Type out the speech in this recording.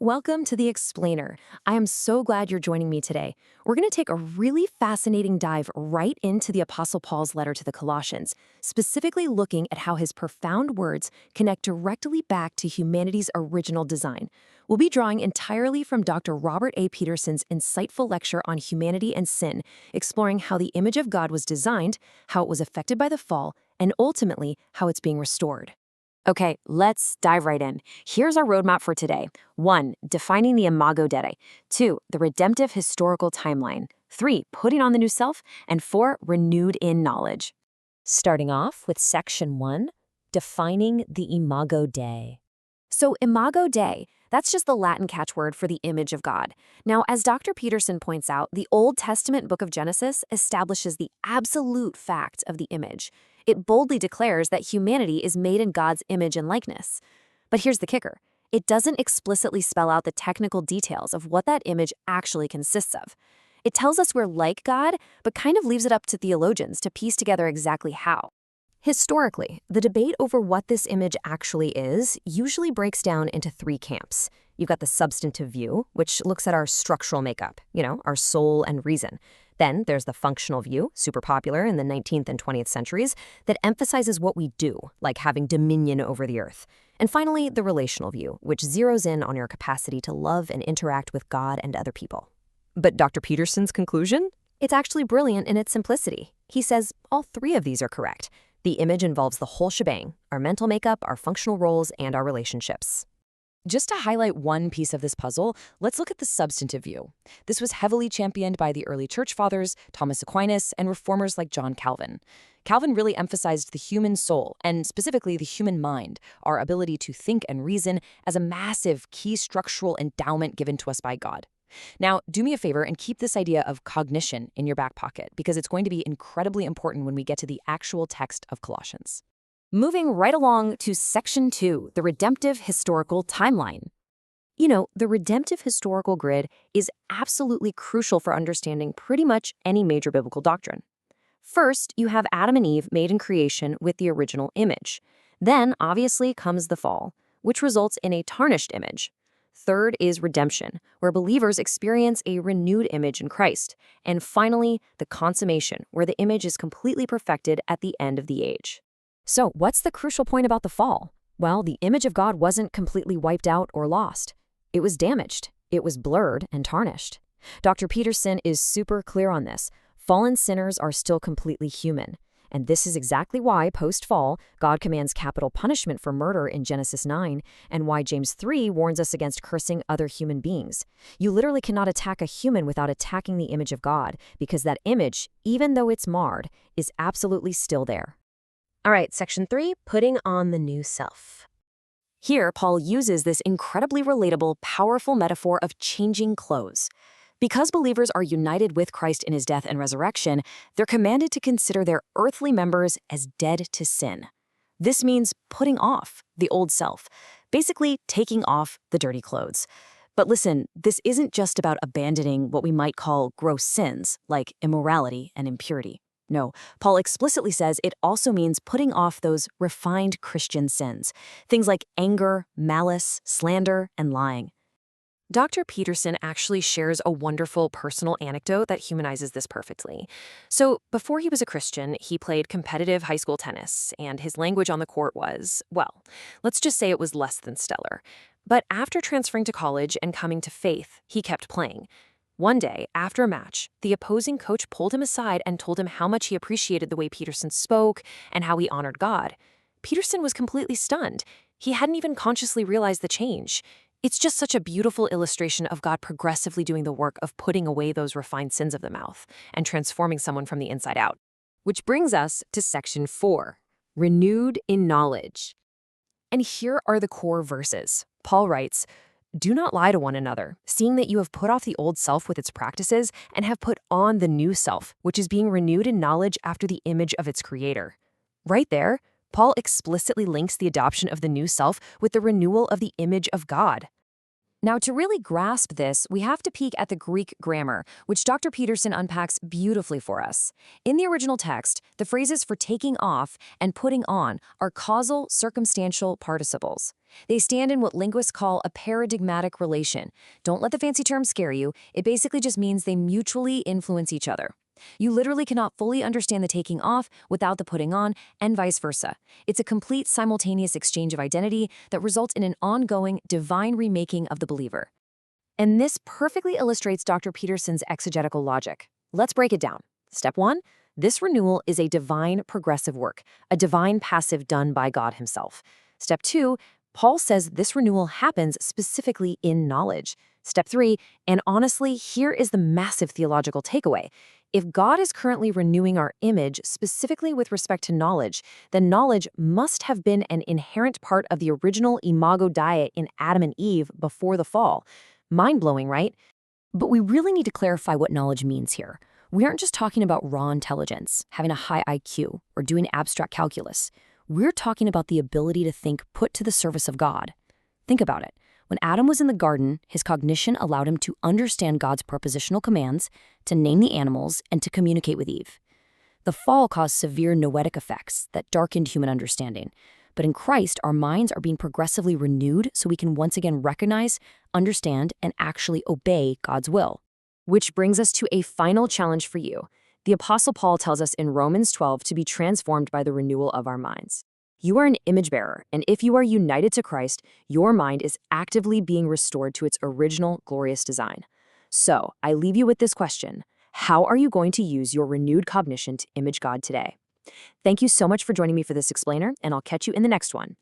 Welcome to The Explainer. I am so glad you're joining me today. We're going to take a really fascinating dive right into the Apostle Paul's letter to the Colossians, specifically looking at how his profound words connect directly back to humanity's original design. We'll be drawing entirely from Dr. Robert A. Peterson's insightful lecture on humanity and sin, exploring how the image of God was designed, how it was affected by the fall, and ultimately how it's being restored. Okay, let's dive right in. Here's our roadmap for today. 1. Defining the imago Dei. 2. The redemptive historical timeline. 3. Putting on the new self. And 4. Renewed in knowledge. Starting off with Section 1, Defining the Imago Dei. So imago Dei, that's just the Latin catchword for the image of God. Now, as Dr. Peterson points out, the Old Testament book of Genesis establishes the absolute fact of the image. It boldly declares that humanity is made in God's image and likeness. But here's the kicker. It doesn't explicitly spell out the technical details of what that image actually consists of. It tells us we're like God, but kind of leaves it up to theologians to piece together exactly how. Historically, the debate over what this image actually is usually breaks down into 3 camps. You've got the substantive view, which looks at our structural makeup, our soul and reason. Then there's the functional view, super popular in the 19th and 20th centuries, that emphasizes what we do, like having dominion over the earth. And finally, the relational view, which zeroes in on your capacity to love and interact with God and other people. But Dr. Peterson's conclusion? It's actually brilliant in its simplicity. He says all 3 of these are correct. The image involves the whole shebang, our mental makeup, our functional roles, and our relationships. Just to highlight one piece of this puzzle, let's look at the substantive view. This was heavily championed by the early church fathers, Thomas Aquinas, and reformers like John Calvin. Calvin really emphasized the human soul, and specifically the human mind, our ability to think and reason, as a massive key structural endowment given to us by God. Now, do me a favor and keep this idea of cognition in your back pocket, because it's going to be incredibly important when we get to the actual text of Colossians. Moving right along to Section 2, the redemptive historical timeline. The redemptive historical grid is absolutely crucial for understanding pretty much any major biblical doctrine. First, you have Adam and Eve made in creation with the original image. Then, obviously, comes the fall, which results in a tarnished image. Third is redemption, where believers experience a renewed image in Christ. And finally, the consummation, where the image is completely perfected at the end of the age. So, what's the crucial point about the fall? Well, the image of God wasn't completely wiped out or lost. It was damaged. It was blurred and tarnished. Dr. Peterson is super clear on this. Fallen sinners are still completely human. And this is exactly why, post-fall, God commands capital punishment for murder in Genesis 9, and why James 3 warns us against cursing other human beings. You literally cannot attack a human without attacking the image of God, because that image, even though it's marred, is absolutely still there. All right, Section 3, putting on the new self. Here, Paul uses this incredibly relatable, powerful metaphor of changing clothes. Because believers are united with Christ in his death and resurrection, they're commanded to consider their earthly members as dead to sin. This means putting off the old self, basically taking off the dirty clothes. But listen, this isn't just about abandoning what we might call gross sins, like immorality and impurity. No, Paul explicitly says it also means putting off those refined Christian sins, things like anger, malice, slander, and lying. Dr. Peterson actually shares a wonderful personal anecdote that humanizes this perfectly. So, before he was a Christian, he played competitive high school tennis, and his language on the court was, well, let's just say it was less than stellar. But after transferring to college and coming to faith, he kept playing. One day, after a match, the opposing coach pulled him aside and told him how much he appreciated the way Peterson spoke and how he honored God. Peterson was completely stunned. He hadn't even consciously realized the change. It's just such a beautiful illustration of God progressively doing the work of putting away those refined sins of the mouth and transforming someone from the inside out. Which brings us to Section 4, renewed in knowledge. And here are the core verses. Paul writes, "Do not lie to one another, seeing that you have put off the old self with its practices and have put on the new self, which is being renewed in knowledge after the image of its creator." Right there, Paul explicitly links the adoption of the new self with the renewal of the image of God. Now, to really grasp this, we have to peek at the Greek grammar, which Dr. Peterson unpacks beautifully for us. In the original text, the phrases for taking off and putting on are causal circumstantial participles. They stand in what linguists call a paradigmatic relation. Don't let the fancy term scare you. It basically just means they mutually influence each other. You literally cannot fully understand the taking off without the putting on, and vice versa. It's a complete simultaneous exchange of identity that results in an ongoing divine remaking of the believer. And this perfectly illustrates Dr. Peterson's exegetical logic. Let's break it down. Step 1, this renewal is a divine progressive work, a divine passive done by God himself. Step 2, Paul says this renewal happens specifically in knowledge. Step 3, and honestly, here is the massive theological takeaway. If God is currently renewing our image specifically with respect to knowledge, then knowledge must have been an inherent part of the original imago Dei in Adam and Eve before the fall. Mind-blowing, right? But we really need to clarify what knowledge means here. We aren't just talking about raw intelligence, having a high IQ, or doing abstract calculus. We're talking about the ability to think put to the service of God. Think about it. When Adam was in the garden, his cognition allowed him to understand God's propositional commands, to name the animals, and to communicate with Eve. The fall caused severe noetic effects that darkened human understanding. But in Christ, our minds are being progressively renewed so we can once again recognize, understand, and actually obey God's will. Which brings us to a final challenge for you. The Apostle Paul tells us in Romans 12 to be transformed by the renewal of our minds. You are an image bearer, and if you are united to Christ, your mind is actively being restored to its original glorious design. So, I leave you with this question. How are you going to use your renewed cognition to image God today? Thank you so much for joining me for this explainer, and I'll catch you in the next one.